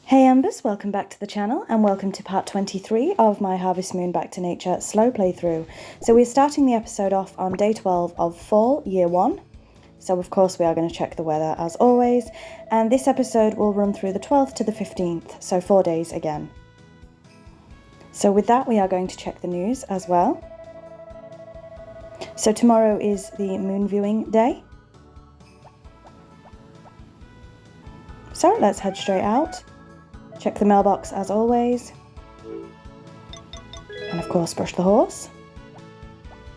Hey Embers, welcome back to the channel and welcome to part 23 of my Harvest Moon Back to Nature slow playthrough. So we're starting the episode off on day 12 of fall, year 1. So of course we are going to check the weather as always, and this episode will run through the 12th to the 15th, so 4 days again. So with that we are going to check the news as well. So tomorrow is the moon viewing day. So let's head straight out. Check the mailbox as always. And of course brush the horse.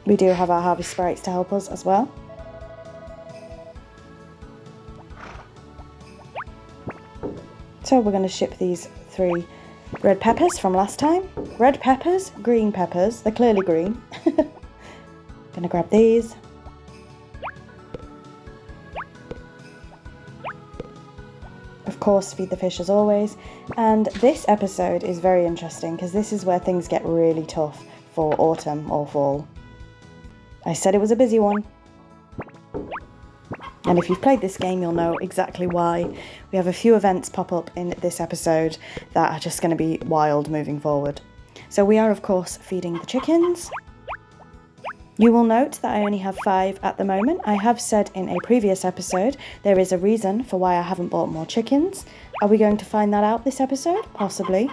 We do have our harvest sprites to help us as well. So we're going to ship these 3 red peppers from last time. Red peppers, green peppers, they're clearly green. Gonna grab these. Of course, feed the fish as always. And this episode is very interesting because this is where things get really tough for autumn or fall. I said it was a busy one. And if you've played this game, you'll know exactly why. We have a few events pop up in this episode that are just going to be wild moving forward. So we are, of course, feeding the chickens. You will note that I only have 5 at the moment. I have said in a previous episode there is a reason for why I haven't bought more chickens. Are we going to find that out this episode? Possibly.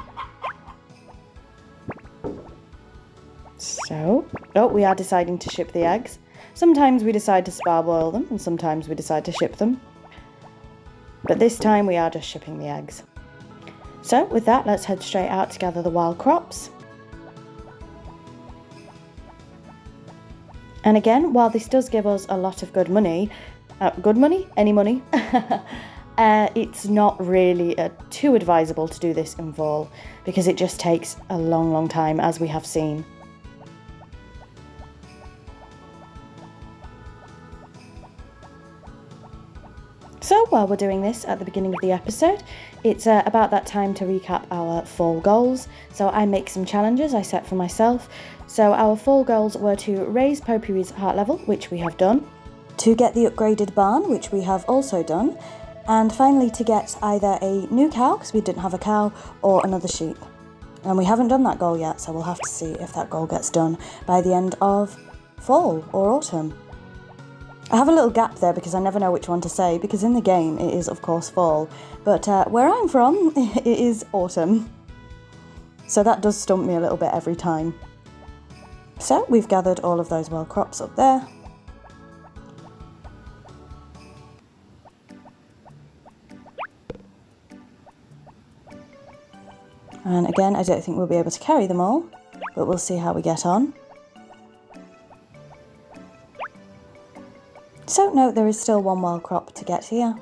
So, we are deciding to ship the eggs. Sometimes we decide to parboil them and sometimes we decide to ship them. But this time we are just shipping the eggs. So with that, let's head straight out to gather the wild crops. And again, while this does give us a lot of good money, any money, it's not really too advisable to do this in fall because it just takes a long time, as we have seen. So while we're doing this at the beginning of the episode, it's about that time to recap our fall goals. So I make some challenges I set for myself. So our fall goals were to raise Poppy's heart level, which we have done, to get the upgraded barn, which we have also done, and finally to get either a new cow, because we didn't have a cow, or another sheep. And we haven't done that goal yet, so we'll have to see if that goal gets done by the end of fall or autumn. I have a little gap there because I never know which one to say, because in the game it is of course fall, but where I'm from it is autumn. So that does stump me a little bit every time. So we've gathered all of those wild crops up there. And again, I don't think we'll be able to carry them all, but we'll see how we get on. So no, there is still 1 wild crop to get here.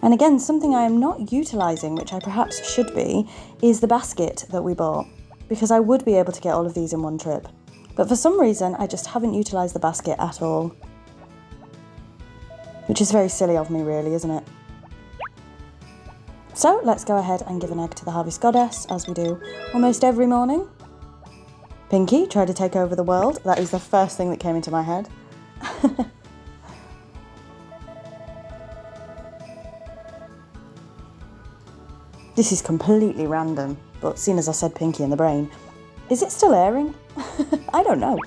And again, something I am not utilising, which I perhaps should be, is the basket that we bought, because I would be able to get all of these in one trip. But for some reason, I just haven't utilised the basket at all. Which is very silly of me really, isn't it? So let's go ahead and give an egg to the Harvest Goddess, as we do almost every morning. Pinky, try to take over the world. That is the first thing that came into my head. This is completely random, but seeing as I said Pinky in the brain, is it still airing? I don't know.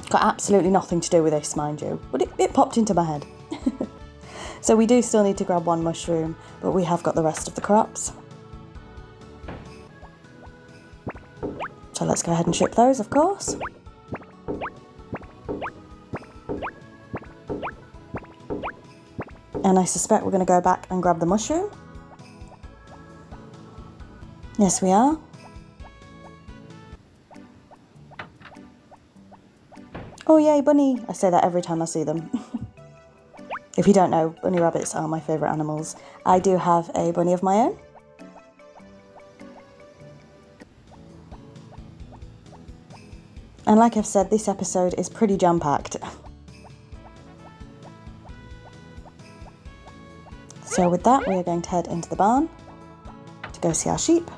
Got absolutely nothing to do with this, mind you, but it popped into my head. So we do still need to grab 1 mushroom, but we have got the rest of the crops. So let's go ahead and ship those, of course. And I suspect we're going to go back and grab the mushroom. Yes, we are. Oh yay, bunny! I say that every time I see them. If you don't know, bunny rabbits are my favourite animals. I do have a bunny of my own. And like I've said, this episode is pretty jam-packed. So with that, we are going to head into the barn to go see our sheep.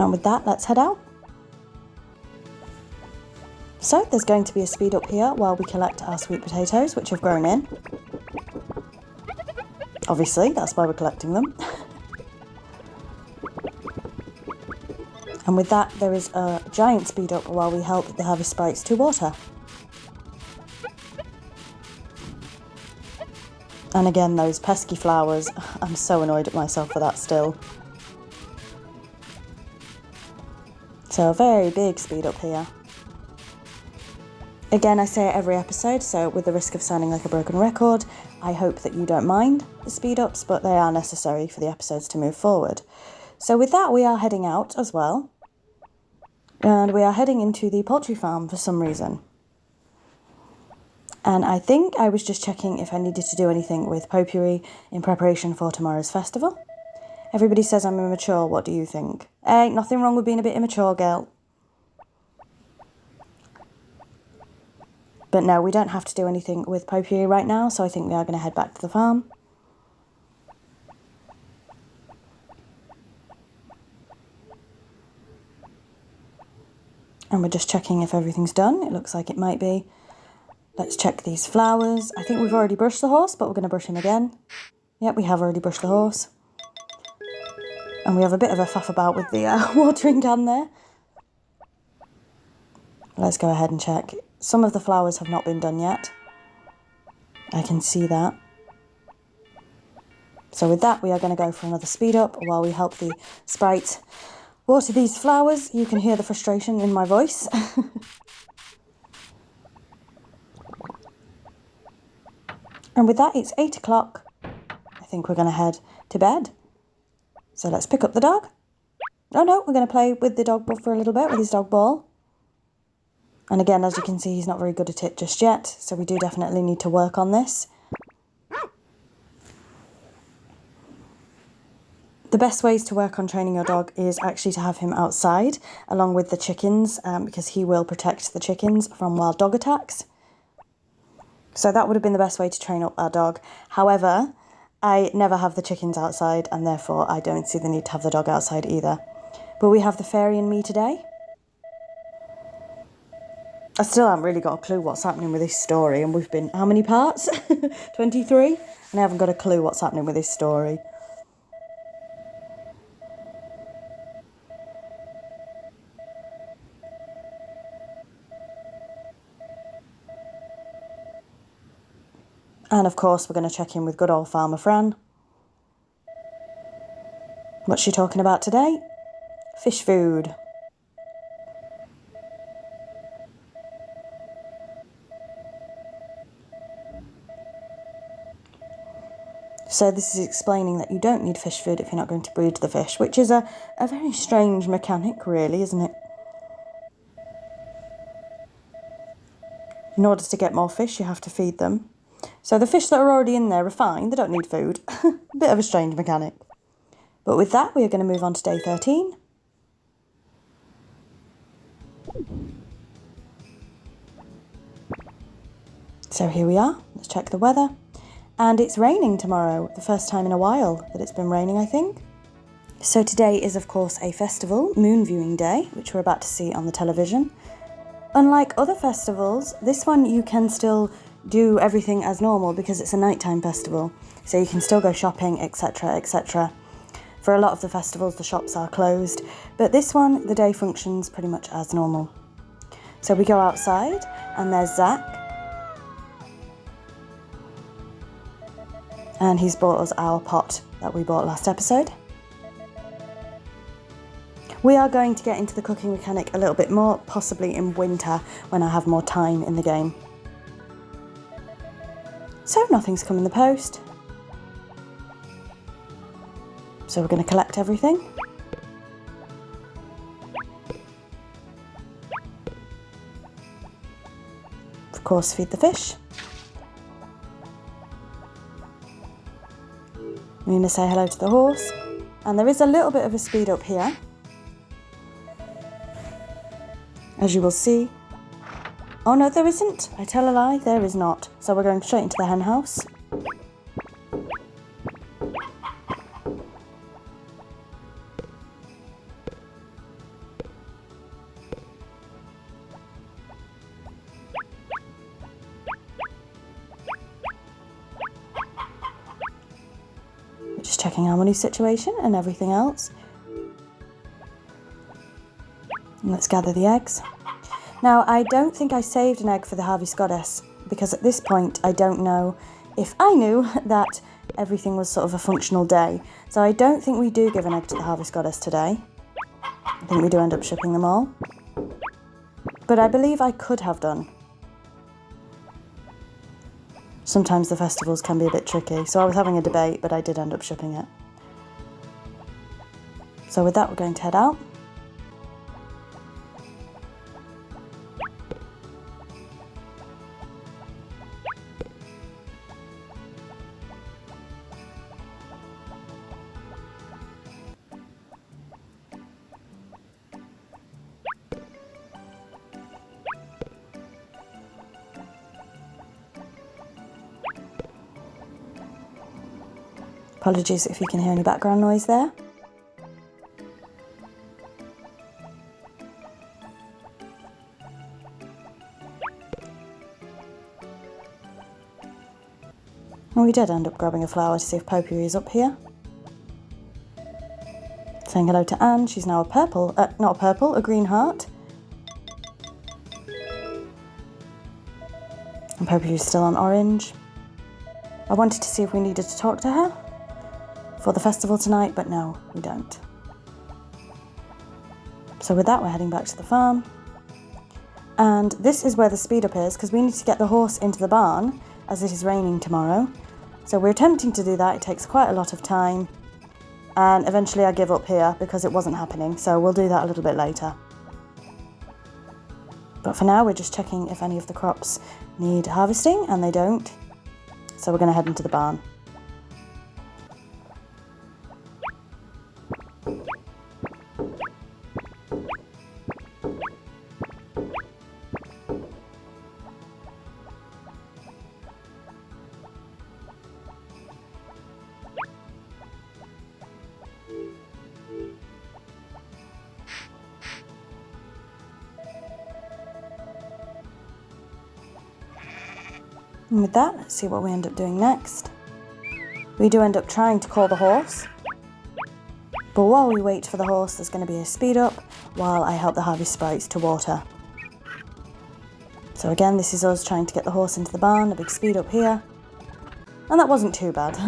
And with that, let's head out. So there's going to be a speed up here while we collect our sweet potatoes, which have grown in. Obviously, that's why we're collecting them. And with that, there is a giant speed up while we help the harvest sprites to water. And again, those pesky flowers, I'm so annoyed at myself for that still. So a very big speed up here. Again, I say it every episode, so with the risk of sounding like a broken record, I hope that you don't mind the speed ups, but they are necessary for the episodes to move forward. So with that, we are heading out as well. And we are heading into the poultry farm for some reason. And I think I was just checking if I needed to do anything with potpourri in preparation for tomorrow's festival. Everybody says I'm immature, what do you think? Hey, nothing wrong with being a bit immature, girl. But no, we don't have to do anything with potpourri right now, so I think we are going to head back to the farm. And we're just checking if everything's done. It looks like it might be. Let's check these flowers. I think we've already brushed the horse, but we're going to brush him again. Yep, we have already brushed the horse. And we have a bit of a faff about with the watering down there. Let's go ahead and check. Some of the flowers have not been done yet. I can see that. So with that, we are going to go for another speed up while we help the sprites water these flowers. You can hear the frustration in my voice. And with that, it's 8 o'clock. I think we're going to head to bed. So let's pick up the dog. Oh no, we're going to play with the dog for a little bit with his dog ball. And again, as you can see, he's not very good at it just yet, so we do definitely need to work on this. The best ways to work on training your dog is actually to have him outside, along with the chickens, because he will protect the chickens from wild dog attacks. So that would have been the best way to train up our dog. However, I never have the chickens outside, and therefore I don't see the need to have the dog outside either. But we have the fairy and me today. I still haven't really got a clue what's happening with this story, and we've been, how many parts? 23? And I haven't got a clue what's happening with this story. And of course, we're going to check in with good old Farmer Fran. What's she talking about today? Fish food. So this is explaining that you don't need fish food if you're not going to breed the fish, which is a very strange mechanic, really, isn't it? In order to get more fish, you have to feed them. So the fish that are already in there are fine, they don't need food. Bit of a strange mechanic. But with that, we are going to move on to day 13. So here we are, let's check the weather. And it's raining tomorrow, the first time in a while that it's been raining, I think. So today is, of course, a festival, moon viewing day, which we're about to see on the television. Unlike other festivals, this one you can still do everything as normal because it's a nighttime festival. So you can still go shopping, etc., etc. For a lot of the festivals, the shops are closed, but this one, the day functions pretty much as normal. So we go outside, and there's Zach. And he's bought us our pot that we bought last episode. We are going to get into the cooking mechanic a little bit more, possibly in winter when I have more time in the game. So nothing's come in the post. So we're going to collect everything. Of course, feed the fish. I'm going to say hello to the horse. And there is a little bit of a speed up here, as you will see. Oh no, there isn't. I tell a lie, there is not. So we're going straight into the hen house. Just checking our money situation and everything else. And let's gather the eggs. Now, I don't think I saved an egg for the Harvest Goddess, because at this point I don't know if I knew that everything was sort of a functional day. So I don't think we do give an egg to the Harvest Goddess today. I think we do end up shipping them all. But I believe I could have done. Sometimes the festivals can be a bit tricky, so I was having a debate, but I did end up shipping it. So with that, we're going to head out. Apologies if you can hear any background noise there. And we did end up grabbing a flower to see if Poppy is up here. Saying hello to Anne, she's now a green heart. And Poppy is still on orange. I wanted to see if we needed to talk to her for the festival tonight, but no, we don't. So with that, we're heading back to the farm. And this is where the speed up is, because we need to get the horse into the barn, as it is raining tomorrow. So we're attempting to do that. It takes quite a lot of time. And eventually I give up here because it wasn't happening. So we'll do that a little bit later. But for now, we're just checking if any of the crops need harvesting, and they don't. So we're going to head into the barn. And with that, let's see what we end up doing next. We do end up trying to call the horse. But while we wait for the horse, there's going to be a speed up while I help the harvest sprites to water. So again, this is us trying to get the horse into the barn, a big speed up here. And that wasn't too bad,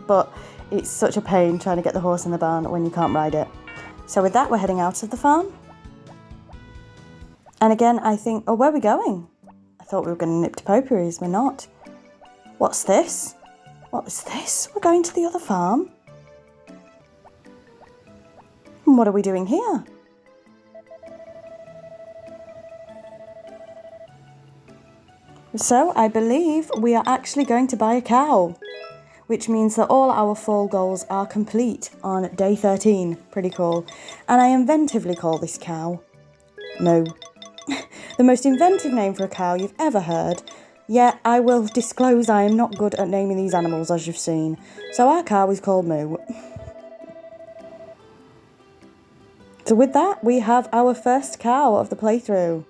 but it's such a pain trying to get the horse in the barn when you can't ride it. So with that, we're heading out of the farm. And again, I think, oh, where are we going? I thought we were going to nip to Potpourri's, we're not. What's this? What is this? We're going to the other farm. And what are we doing here? So I believe we are actually going to buy a cow, which means that all our fall goals are complete on day 13. Pretty cool. And I inventively call this cow Moo. The most inventive name for a cow you've ever heard. Yet I will disclose I am not good at naming these animals, as you've seen. So our cow is called Moo. So with that, we have our first cow of the playthrough.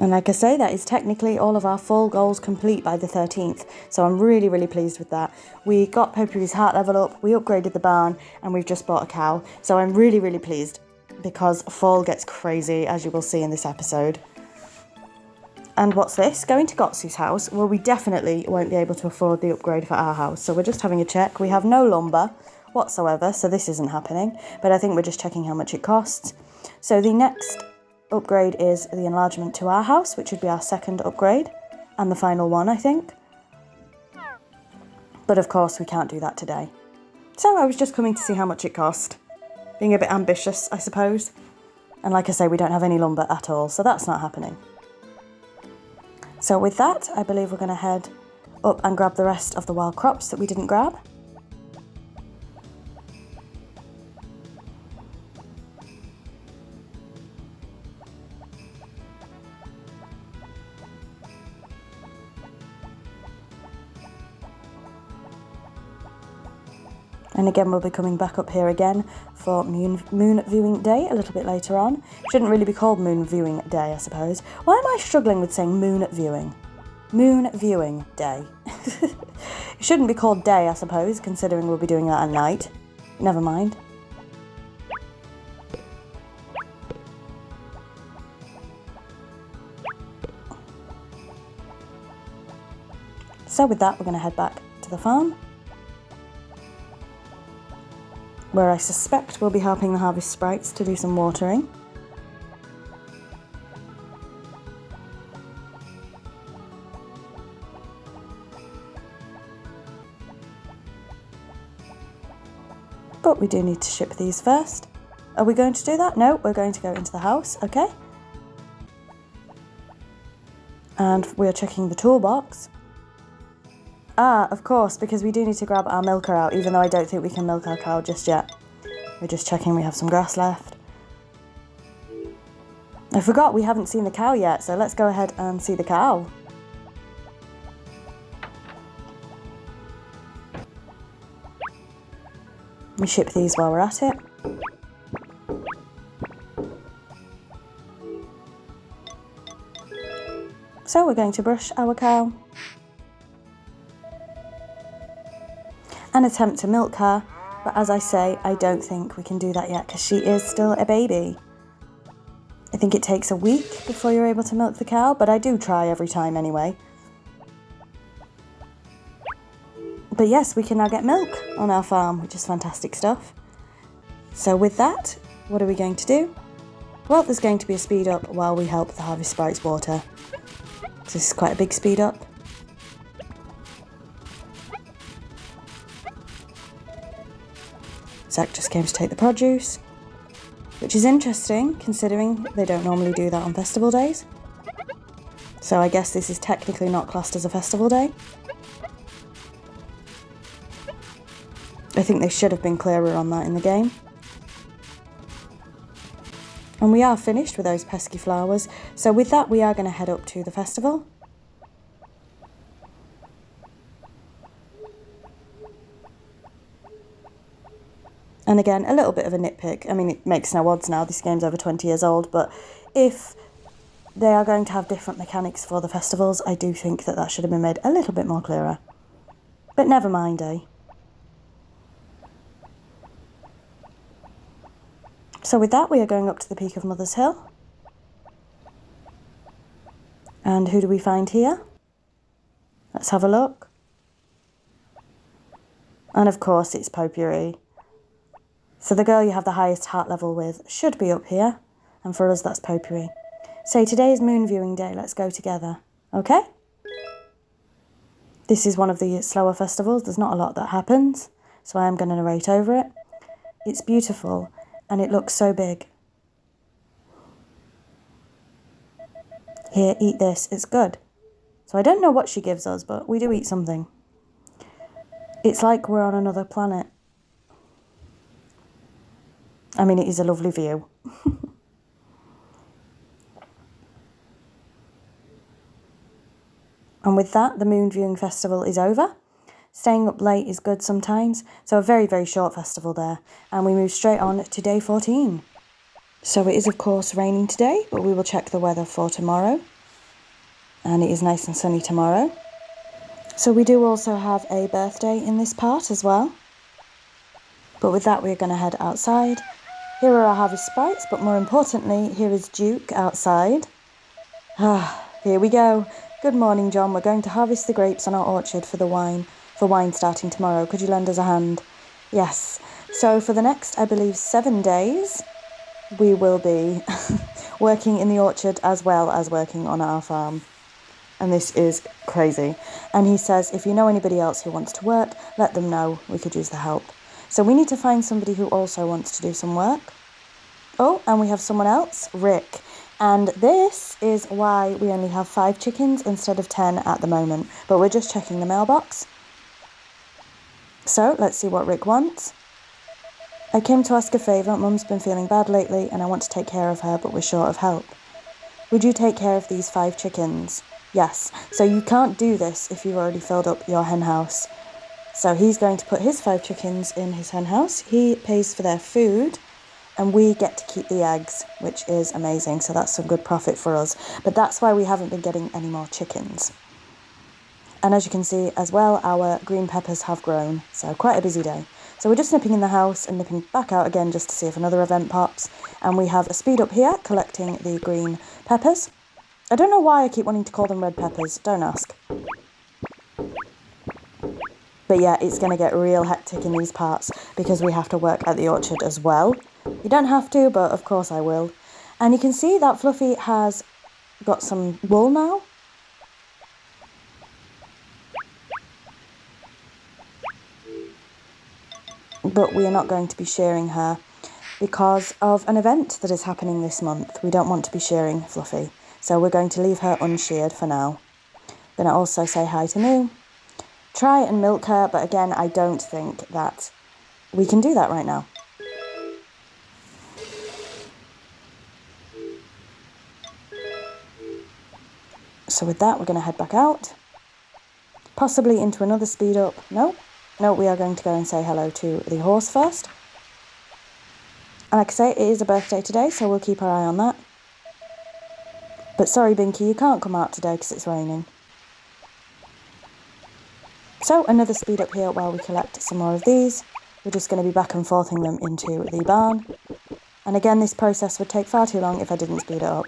And like I say, that is technically all of our full goals complete by the 13th. So I'm really, really pleased with that. We got Poppy's heart level up, we upgraded the barn, and we've just bought a cow. So I'm really, really pleased because fall gets crazy, as you will see in this episode. And what's this? Going to Gotsu's house? Well, we definitely won't be able to afford the upgrade for our house. So we're just having a check. We have no lumber whatsoever, so this isn't happening. But I think we're just checking how much it costs. So the next upgrade is the enlargement to our house, which would be our second upgrade and the final one, I think. But of course we can't do that today. So I was just coming to see how much it cost. Being a bit ambitious, I suppose. And like I say, we don't have any lumber at all, so that's not happening. So with that, I believe we're going to head up and grab the rest of the wild crops that we didn't grab. And again, we'll be coming back up here again for moon viewing day a little bit later on. Shouldn't really be called moon viewing day, I suppose. Why am I struggling with saying moon viewing? Moon viewing day. It shouldn't be called day, I suppose, considering we'll be doing that at night. Never mind. So with that, we're going to head back to the farm, where I suspect we'll be helping the harvest sprites to do some watering. But we do need to ship these first. Are we going to do that? No, we're going to go into the house, okay. And we're checking the toolbox. Ah, of course, because we do need to grab our milker out, even though I don't think we can milk our cow just yet. We're just checking we have some grass left. I forgot we haven't seen the cow yet, so let's go ahead and see the cow. We ship these while we're at it. So we're going to brush our cow and attempt to milk her, but as I say, I don't think we can do that yet because she is still a baby. I think it takes a week before you're able to milk the cow, but I do try every time anyway. But yes, we can now get milk on our farm, which is fantastic stuff. So with that, what are we going to do? Well, there's going to be a speed up while we help the harvest sprites water. So this is quite a big speed up. Zach just came to take the produce, which is interesting considering they don't normally do that on festival days. So I guess this is technically not classed as a festival day. I think they should have been clearer on that in the game. And we are finished with those pesky flowers. So with that, we are going to head up to the festival. And again, a little bit of a nitpick. I mean, it makes no odds now. This game's over 20 years old. But if they are going to have different mechanics for the festivals, I do think that that should have been made a little bit more clearer. But never mind, eh? So with that, we are going up to the peak of Mother's Hill. And who do we find here? Let's have a look. And of course, it's Potpourri. So the girl you have the highest heart level with should be up here. And for us, that's Potpourri. Say, today is moon viewing day. Let's go together. Okay? This is one of the slower festivals. There's not a lot that happens. So I am going to narrate over it. It's beautiful. And it looks so big. Here, eat this. It's good. So I don't know what she gives us, but we do eat something. It's like we're on another planet. I mean, it is a lovely view. And with that, the moon viewing festival is over. Staying up late is good sometimes, so a very, very short festival there. And we move straight on to day 14. So it is, of course, raining today, but we will check the weather for tomorrow. And it is nice and sunny tomorrow. So we do also have a birthday in this part as well. But with that, we're going to head outside. Here are our harvest sprites, but more importantly, here is Duke outside. Here we go. Good morning, John. We're going to harvest the grapes on our orchard for wine starting tomorrow. Could you lend us a hand? Yes. So for the next, I believe, 7 days, we will be working in the orchard as well as working on our farm. And this is crazy. And he says, if you know anybody else who wants to work, let them know. We could use the help. So we need to find somebody who also wants to do some work. Oh, and we have someone else, Rick. And this is why we only have 5 chickens instead of 10 at the moment. But we're just checking the mailbox. So let's see what Rick wants. I came to ask a favour. Mum's been feeling bad lately and I want to take care of her, but we're short of help. Would you take care of these 5 chickens? Yes. So you can't do this if you've already filled up your hen house. So he's going to put his 5 chickens in his hen house. He pays for their food and we get to keep the eggs, which is amazing. So that's some good profit for us. But that's why we haven't been getting any more chickens. And as you can see as well, our green peppers have grown. So quite a busy day. So we're just nipping in the house and nipping back out again just to see if another event pops. And we have a speed up here collecting the green peppers. I don't know why I keep wanting to call them red peppers. Don't ask. But yeah, it's going to get real hectic in these parts because we have to work at the orchard as well. You don't have to, but of course I will. And you can see that Fluffy has got some wool now. But we are not going to be shearing her because of an event that is happening this month. We don't want to be shearing Fluffy. So we're going to leave her unsheared for now. I'm going to also say hi to Moo. Try and milk her, but again, I don't think that we can do that right now. So with that, we're going to head back out. Possibly into another speed up. No, we are going to go and say hello to the horse first. And like I say, it is a birthday today, so we'll keep our eye on that. But sorry, Binky, you can't come out today because it's raining. So another speed up here while we collect some more of these. We're just going to be back and forthing them into the barn. And again, this process would take far too long if I didn't speed it up.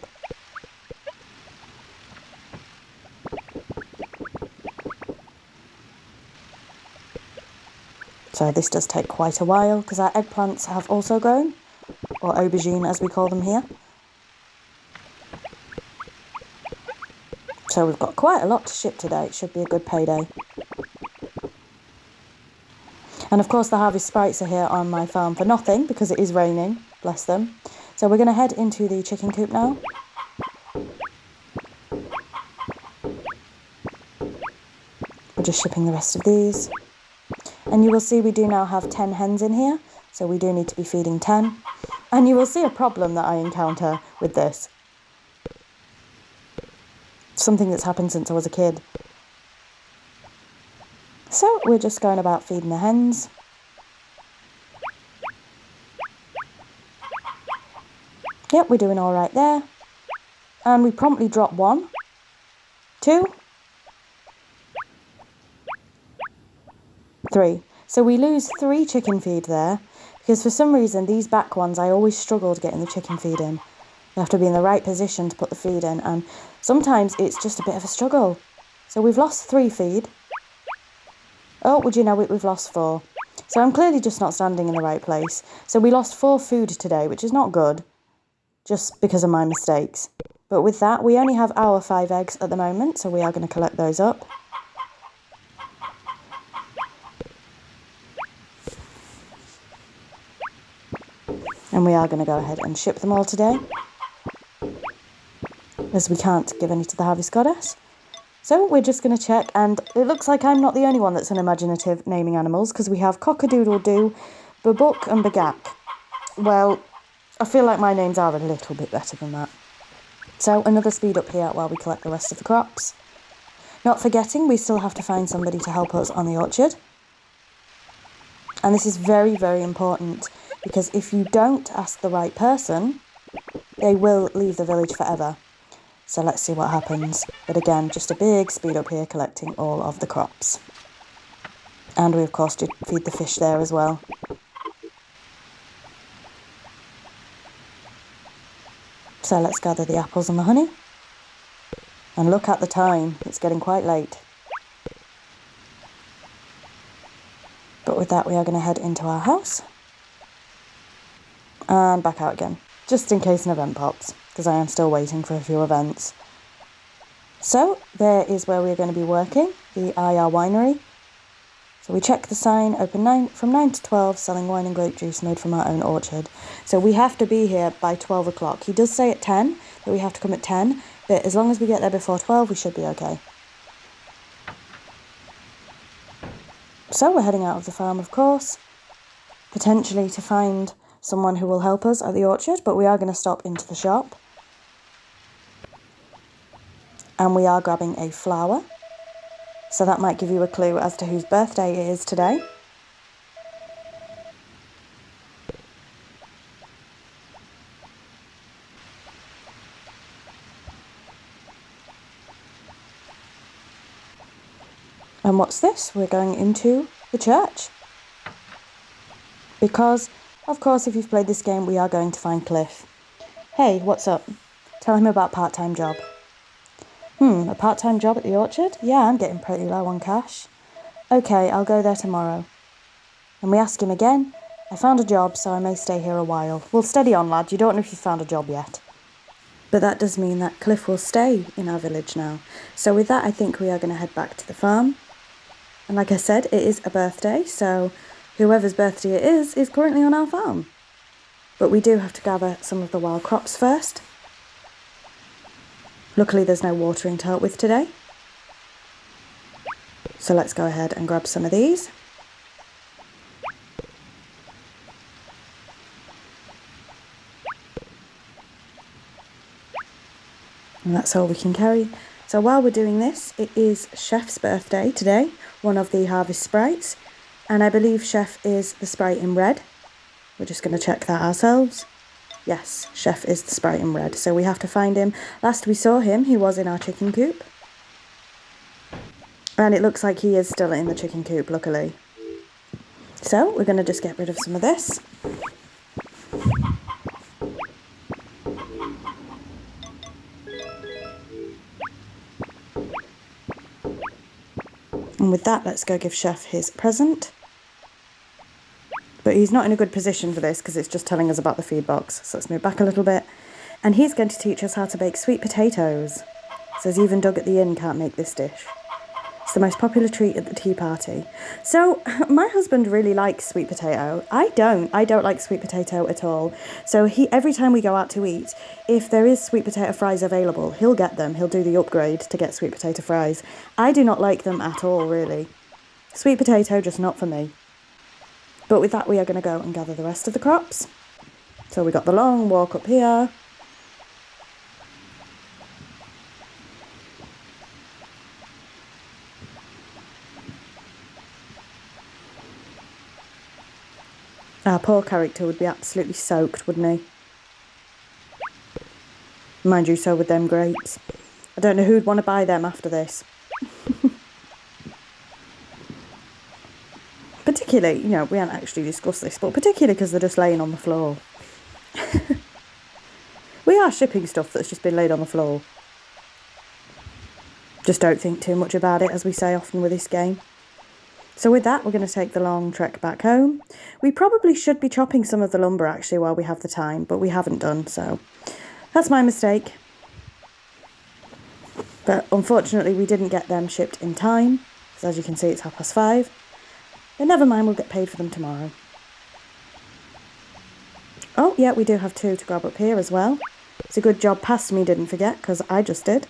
So this does take quite a while because our eggplants have also grown, or aubergine as we call them here. So we've got quite a lot to ship today. It should be a good payday. And of course the harvest sprites are here on my farm for nothing because it is raining, bless them. So we're going to head into the chicken coop now. We're just shipping the rest of these. And you will see we do now have 10 hens in here, so we do need to be feeding 10. And you will see a problem that I encounter with this. Something that's happened since I was a kid. So we're just going about feeding the hens. Yep, we're doing all right there. And we promptly drop 1, 2, 3. So we lose 3 chicken feed there because for some reason these back ones I always struggle to get in the chicken feed in. You have to be in the right position to put the feed in, and sometimes it's just a bit of a struggle. So we've lost 3 feed. Oh, would you know it, we've lost 4. So I'm clearly just not standing in the right place. So we lost 4 food today, which is not good, just because of my mistakes. But with that, we only have our 5 eggs at the moment, so we are going to collect those up. And we are going to go ahead and ship them all today, as we can't give any to the Harvest Goddess. So we're just going to check, and it looks like I'm not the only one that's unimaginative naming animals, because we have Cock-a-doodle-doo, Babuk and Bagak. Well, I feel like my names are a little bit better than that. So another speed up here while we collect the rest of the crops. Not forgetting, we still have to find somebody to help us on the orchard. And this is very, very important, because if you don't ask the right person, they will leave the village forever. So let's see what happens. But again, just a big speed up here collecting all of the crops. And we of course did feed the fish there as well. So let's gather the apples and the honey. And look at the time, it's getting quite late. But with that we are going to head into our house. And back out again, just in case an event pops, because I am still waiting for a few events. So there is where we're going to be working, the IR winery. So we check the sign, open from 9 to 12, selling wine and grape juice made from our own orchard. So we have to be here by 12 o'clock. He does say at 10 that we have to come at 10, but as long as we get there before 12, we should be okay. So we're heading out of the farm, of course, potentially to find someone who will help us at the orchard, but we are going to stop into the shop. And we are grabbing a flower So that might give you a clue as to whose birthday it is today. And what's this? We're going into the church. Because, of course, if you've played this game, we are going to find Cliff. Hey, what's up? Tell him about part-time job. A part-time job at the orchard? Yeah, I'm getting pretty low on cash. Okay, I'll go there tomorrow. And we ask him again. I found a job, so I may stay here a while. Well, steady on, lad. You don't know if you've found a job yet. But that does mean that Cliff will stay in our village now. So with that, I think we are going to head back to the farm. And like I said, it is a birthday, so whoever's birthday it is currently on our farm. But we do have to gather some of the wild crops first. Luckily there's no watering to help with today. So let's go ahead and grab some of these. And that's all we can carry. So while we're doing this, it is Chef's birthday today, one of the harvest sprites. And I believe Chef is the sprite in red. We're just going to check that ourselves. Yes, Chef is the sprite in red, so we have to find him. Last we saw him, he was in our chicken coop. And it looks like he is still in the chicken coop, luckily. So, we're going to just get rid of some of this. And with that, let's go give Chef his present. But he's not in a good position for this because it's just telling us about the feed box. So let's move back a little bit. And he's going to teach us how to bake sweet potatoes. It says even Doug at the inn can't make this dish. It's the most popular treat at the tea party. So my husband really likes sweet potato. I don't like sweet potato at all. So every time we go out to eat, if there is sweet potato fries available, he'll get them. He'll do the upgrade to get sweet potato fries. I do not like them at all, really. Sweet potato, just not for me. But with that, we are going to go and gather the rest of the crops. So we got the long walk up here. Our poor character would be absolutely soaked, wouldn't he? Mind you, so would them grapes. I don't know who'd want to buy them after this. Particularly, we haven't actually discussed this, but particularly because they're just laying on the floor. We are shipping stuff that's just been laid on the floor. Just don't think too much about it, as we say often with this game. So with that, we're going to take the long trek back home. We probably should be chopping some of the lumber actually while we have the time, but we haven't done, so that's my mistake. But unfortunately, we didn't get them shipped in time, because as you can see, it's 5:30. But never mind, we'll get paid for them tomorrow. Oh, yeah, we do have 2 to grab up here as well. It's a good job past me didn't forget, because I just did.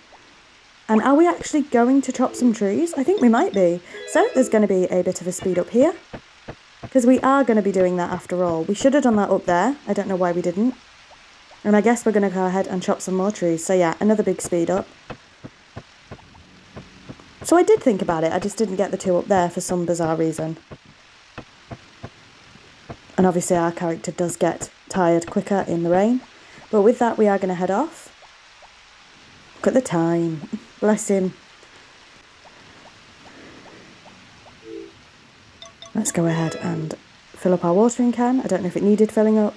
And are we actually going to chop some trees? I think we might be. So there's going to be a bit of a speed up here, because we are going to be doing that after all. We should have done that up there. I don't know why we didn't. And I guess we're going to go ahead and chop some more trees. So yeah, another big speed up. So I did think about it. I just didn't get the 2 up there for some bizarre reason. And obviously our character does get tired quicker in the rain. But with that, we are going to head off. Look at the time. Bless him. Let's go ahead and fill up our watering can. I don't know if it needed filling up.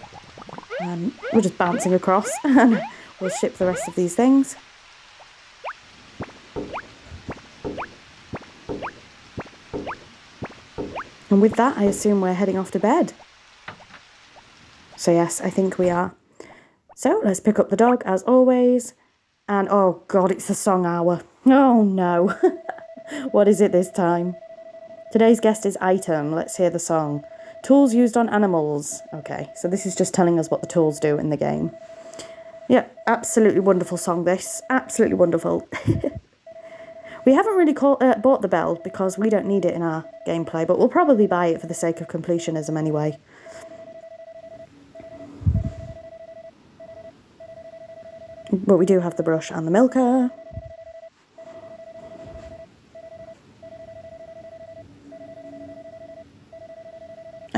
We're just bouncing across and we'll ship the rest of these things. And with that, I assume we're heading off to bed. So yes, I think we are. So let's pick up the dog as always. And oh god, it's the song hour. Oh no. What is it this time? Today's guest is Item. Let's hear the song. Tools used on animals. Okay, so this is just telling us what the tools do in the game. Yeah, absolutely wonderful song this. Absolutely wonderful. We haven't really bought the bell because we don't need it in our gameplay, but we'll probably buy it for the sake of completionism anyway. But we do have the brush and the milker.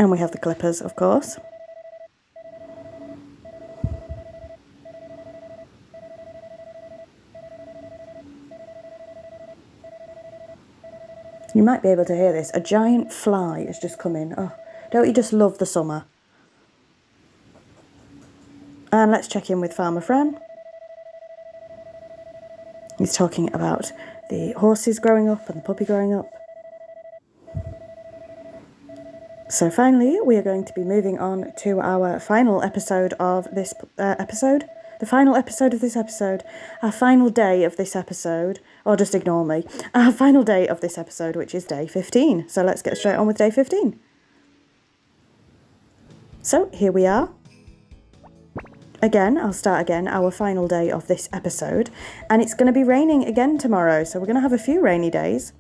And we have the clippers, of course. You might be able to hear this. A giant fly has just come in. Oh, don't you just love the summer? And let's check in with Farmer Fran. He's talking about the horses growing up and the puppy growing up. So finally, we are going to be moving on to our final episode of this episode. The final episode of this episode. Our final day of this episode. Or just ignore me. Our final day of this episode, which is day 15. So let's get straight on with day 15. So here we are. Again, I'll start again, our final day of this episode. And it's going to be raining again tomorrow. So we're going to have a few rainy days.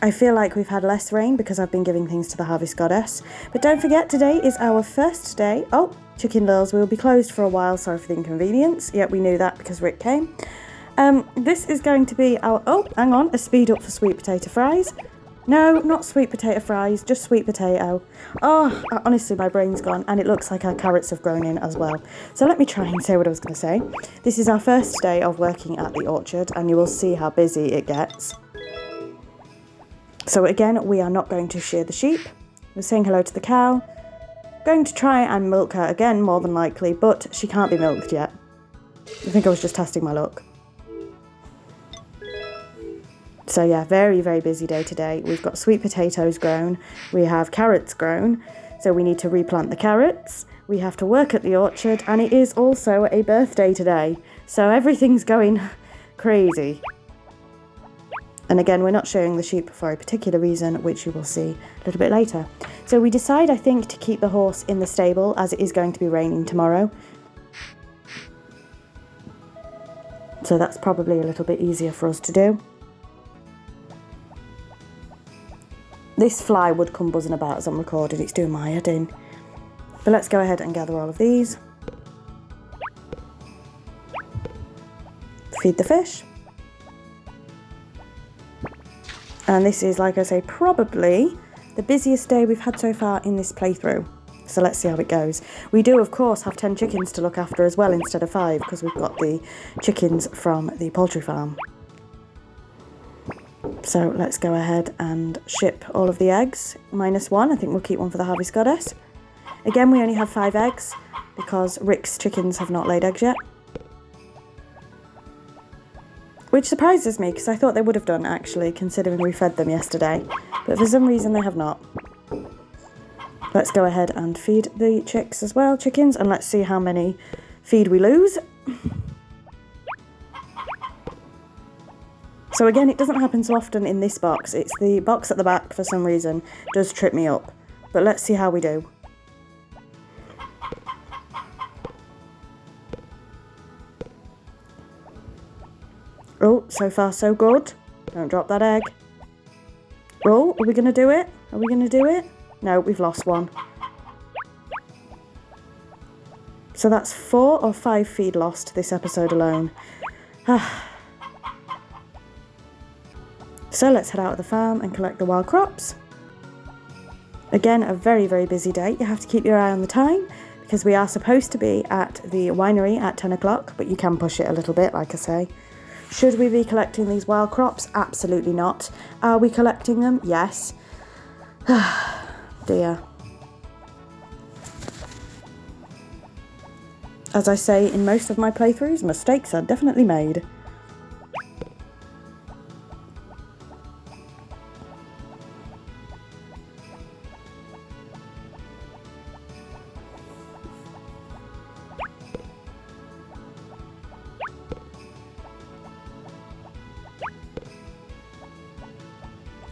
I feel like we've had less rain because I've been giving things to the Harvest Goddess. But don't forget, today is our first day. Oh, Chicken Lills, we'll be closed for a while, sorry for the inconvenience. Yep, we knew that because Rick came. This is going to be our, oh, hang on, a speed up for sweet potato fries. No, not sweet potato fries, just sweet potato. Oh, honestly, my brain's gone, and it looks like our carrots have grown in as well. So let me try and say what I was going to say. This is our first day of working at the orchard, and you will see how busy it gets. So again, we are not going to shear the sheep. We're saying hello to the cow. Going to try and milk her again, more than likely, but she can't be milked yet. I think I was just testing my luck. So yeah, very, very busy day today. We've got sweet potatoes grown. We have carrots grown. So we need to replant the carrots. We have to work at the orchard, and it is also a birthday today. So everything's going crazy. And again, we're not showing the sheep for a particular reason, which you will see a little bit later. So we decide, I think, to keep the horse in the stable as it is going to be raining tomorrow. So that's probably a little bit easier for us to do. This fly would come buzzing about as I'm recording. It's doing my head in. But let's go ahead and gather all of these. Feed the fish. And this is, like I say, probably the busiest day we've had so far in this playthrough. So let's see how it goes. We do, of course, have 10 chickens to look after as well instead of 5 because we've got the chickens from the poultry farm. So let's go ahead and ship all of the eggs, -1. I think we'll keep one for the Harvest Goddess. Again, we only have 5 eggs because Rick's chickens have not laid eggs yet. Which surprises me because I thought they would have done, actually, considering we fed them yesterday. But for some reason they have not. Let's go ahead and feed the chicks as well, chickens, and let's see how many feed we lose. So again, it doesn't happen so often in this box. It's the box at the back, for some reason, does trip me up. But let's see how we do. Oh, so far so good. Don't drop that egg. Oh, are we going to do it? Are we going to do it? No, we've lost one. So that's 4 or 5 feed lost this episode alone. So let's head out of the farm and collect the wild crops. Again, a very, very busy day. You have to keep your eye on the time because we are supposed to be at the winery at 10 o'clock, but you can push it a little bit, like I say. Should we be collecting these wild crops? Absolutely not. Are we collecting them? Yes. Dear. As I say in most of my playthroughs, mistakes are definitely made.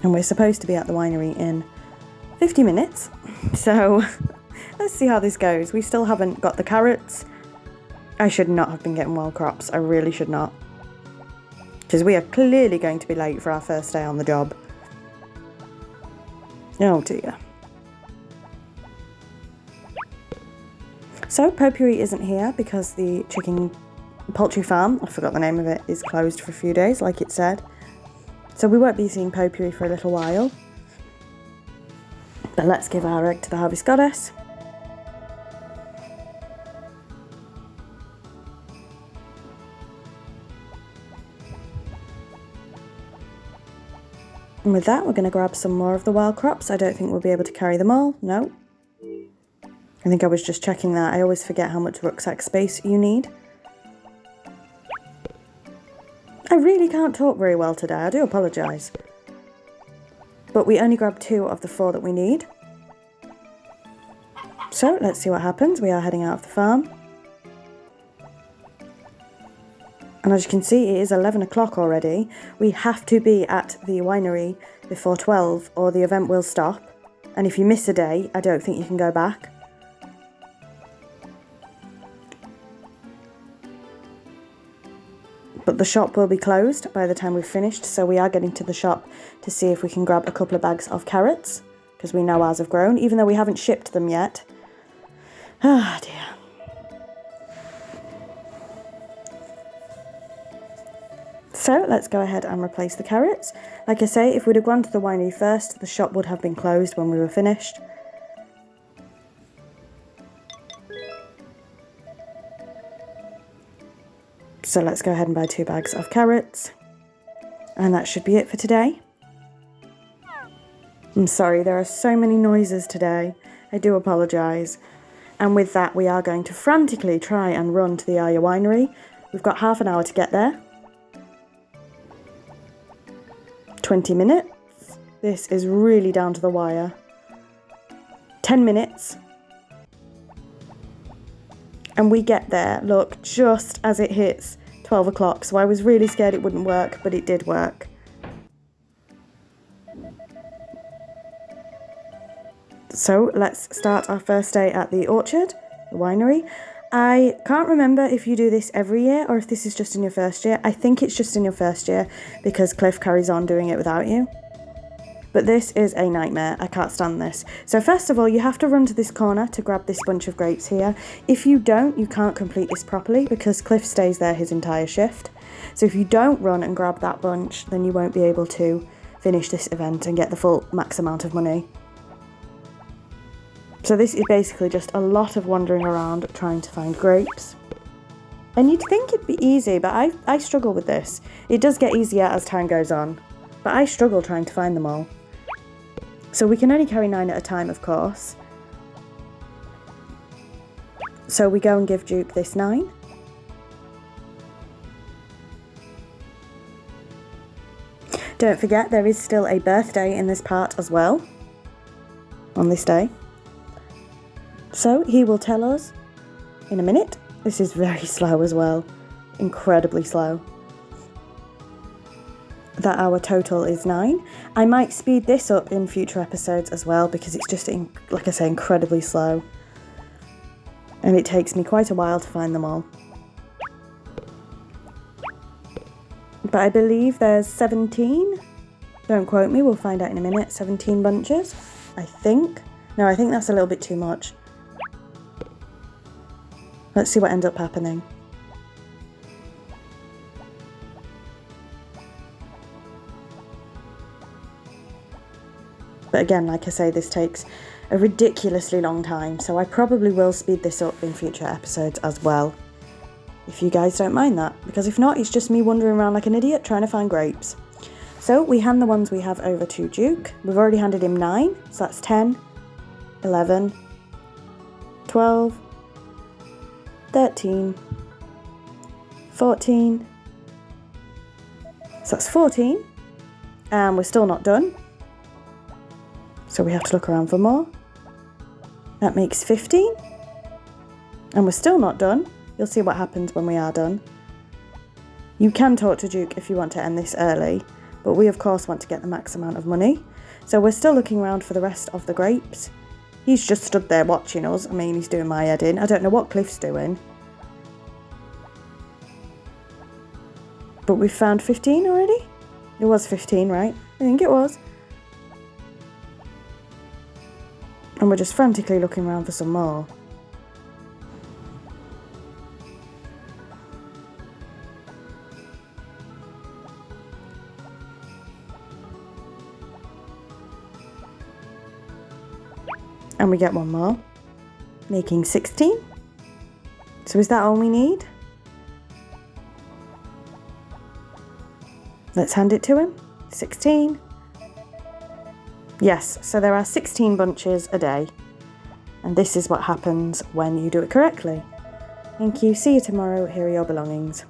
And we're supposed to be at the winery in 50 minutes. So let's see how this goes. We still haven't got the carrots. I should not have been getting wild crops. I really should not. Because we are clearly going to be late for our first day on the job. Oh dear. So Potpourri isn't here because the poultry farm, I forgot the name of it, is closed for a few days, like it said. So we won't be seeing Potpourri for a little while. But let's give our egg to the Harvest Goddess. And with that, we're going to grab some more of the wild crops. I don't think we'll be able to carry them all. No. I think I was just checking that. I always forget how much rucksack space you need. I really can't talk very well today. I do apologise. But we only grabbed 2 of the 4 that we need. So let's see what happens. We are heading out of the farm. And as you can see, it is 11 o'clock already. We have to be at the winery before 12 or the event will stop. And if you miss a day, I don't think you can go back. But the shop will be closed by the time we've finished, so we are getting to the shop to see if we can grab a couple of bags of carrots, because we know ours have grown, even though we haven't shipped them yet. Ah, dear. So let's go ahead and replace the carrots. Like I say, if we'd have gone to the winery first, the shop would have been closed when we were finished. So let's go ahead and buy 2 bags of carrots. And that should be it for today. I'm sorry, there are so many noises today. I do apologise. And with that, we are going to frantically try and run to the Aya winery. We've got half an hour to get there. 20 minutes. This is really down to the wire. 10 minutes. And we get there, look, just as it hits 12 o'clock. So I was really scared it wouldn't work, but it did work. So let's start our first day at the orchard, the winery. I can't remember if you do this every year or if this is just in your first year. I think it's just in your first year because Cliff carries on doing it without you. But this is a nightmare. I can't stand this. So first of all, you have to run to this corner to grab this bunch of grapes here. If you don't, you can't complete this properly because Cliff stays there his entire shift. So if you don't run and grab that bunch, then you won't be able to finish this event and get the full max amount of money. So this is basically just a lot of wandering around trying to find grapes. And you'd think it'd be easy, but I struggle with this. It does get easier as time goes on, but I struggle trying to find them all. So we can only carry 9 at a time, of course. So we go and give Duke this 9. Don't forget, there is still a birthday in this part as well, on this day. So he will tell us in a minute. This is very slow as well, incredibly slow. That our total is 9. I might speed this up in future episodes as well because it's just, like I say, incredibly slow. And it takes me quite a while to find them all. But I believe there's 17. Don't quote me, we'll find out in a minute. 17 bunches, I think. No, I think that's a little bit too much. Let's see what ends up happening. But again, like I say, this takes a ridiculously long time, so I probably will speed this up in future episodes as well. If you guys don't mind that, because if not, it's just me wandering around like an idiot trying to find grapes. So we hand the ones we have over to Duke. We've already handed him 9, so that's 10, 11, 12, 13, 14, so that's 14, and we're still not done. So we have to look around for more. That makes 15. And we're still not done. You'll see what happens when we are done. You can talk to Duke if you want to end this early, but we of course want to get the max amount of money. So we're still looking around for the rest of the grapes. He's just stood there watching us. I mean, he's doing my head in. I don't know what Cliff's doing. But we've found 15 already? It was 15, right? I think it was. And we're just frantically looking around for some more. And we get one more, making 16. So is that all we need? Let's hand it to him. 16. Yes, so there are 16 bunches a day. And this is what happens when you do it correctly. Thank you, see you tomorrow, here are your belongings.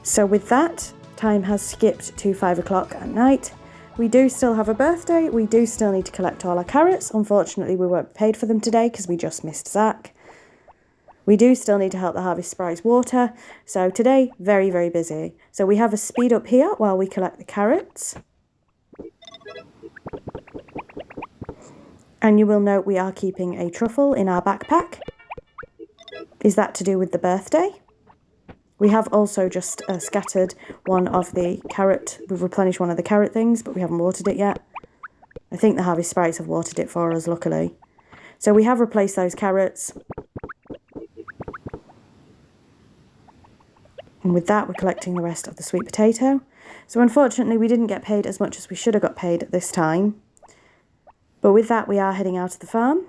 So with that, time has skipped to 5 o'clock at night. We do still have a birthday, we do still need to collect all our carrots. Unfortunately, we weren't paid for them today because we just missed Zach. We do still need to help the Harvest Sprites water. So today, very, very busy. So we have a speed up here while we collect the carrots. And you will note we are keeping a truffle in our backpack. Is that to do with the birthday? We have also just scattered one of the carrot. We've replenished one of the carrot things, but we haven't watered it yet. I think the Harvest Sprites have watered it for us, luckily. So we have replaced those carrots. And with that, we're collecting the rest of the sweet potato. So unfortunately, we didn't get paid as much as we should have got paid at this time. But with that, we are heading out of the farm.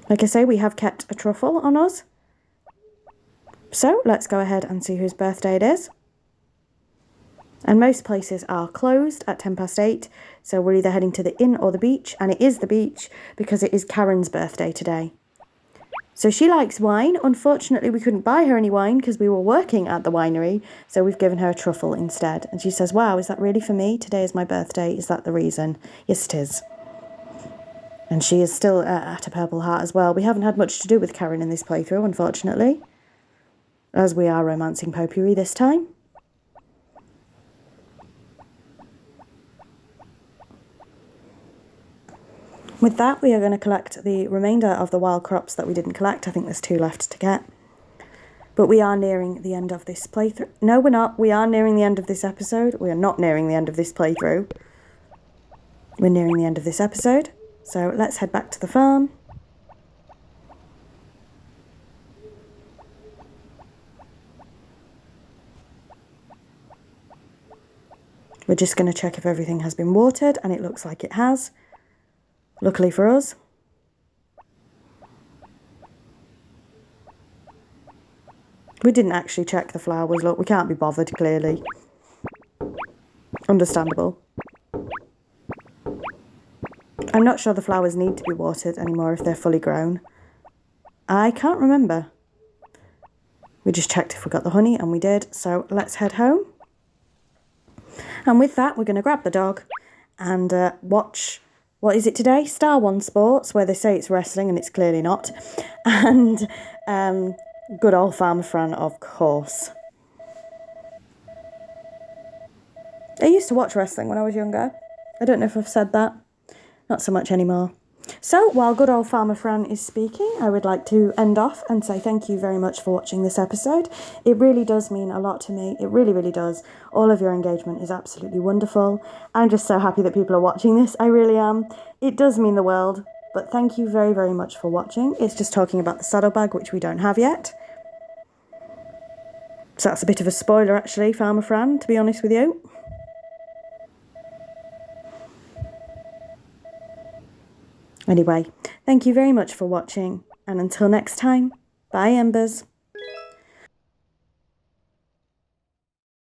Like I say, we have kept a truffle on us. So let's go ahead and see whose birthday it is. And most places are closed at 8:10. So we're either heading to the inn or the beach. And it is the beach because it is Karen's birthday today. So she likes wine. Unfortunately, we couldn't buy her any wine because we were working at the winery. So we've given her a truffle instead. And she says, wow, is that really for me? Today is my birthday. Is that the reason? Yes, it is. And she is still at a Purple Heart as well. We haven't had much to do with Karen in this playthrough, unfortunately. As we are romancing Potpourri this time. With that, we are going to collect the remainder of the wild crops that we didn't collect. I think there's 2 left to get. But we are nearing the end of this playthrough. No, we're not. We are nearing the end of this episode. We are not nearing the end of this playthrough. We're nearing the end of this episode. So let's head back to the farm. We're just going to check if everything has been watered, and it looks like it has. Luckily for us. We didn't actually check the flowers. Look, we can't be bothered, clearly. Understandable. I'm not sure the flowers need to be watered anymore if they're fully grown. I can't remember. We just checked if we got the honey, and we did. So let's head home. And with that, we're going to grab the dog and watch... What is it today? Star One Sports, where they say it's wrestling and it's clearly not. And good old Farmer Fran, of course. I used to watch wrestling when I was younger. I don't know if I've said that. Not so much anymore. So, while good old Farmer Fran is speaking, I would like to end off and say thank you very much for watching this episode. It really does mean a lot to me. It really, really does. All of your engagement is absolutely wonderful. I'm just so happy that people are watching this. I really am. It does mean the world. But thank you very, very much for watching. It's just talking about the saddlebag, which we don't have yet. So that's a bit of a spoiler, actually, Farmer Fran, to be honest with you. Anyway, thank you very much for watching, and until next time, bye Embers.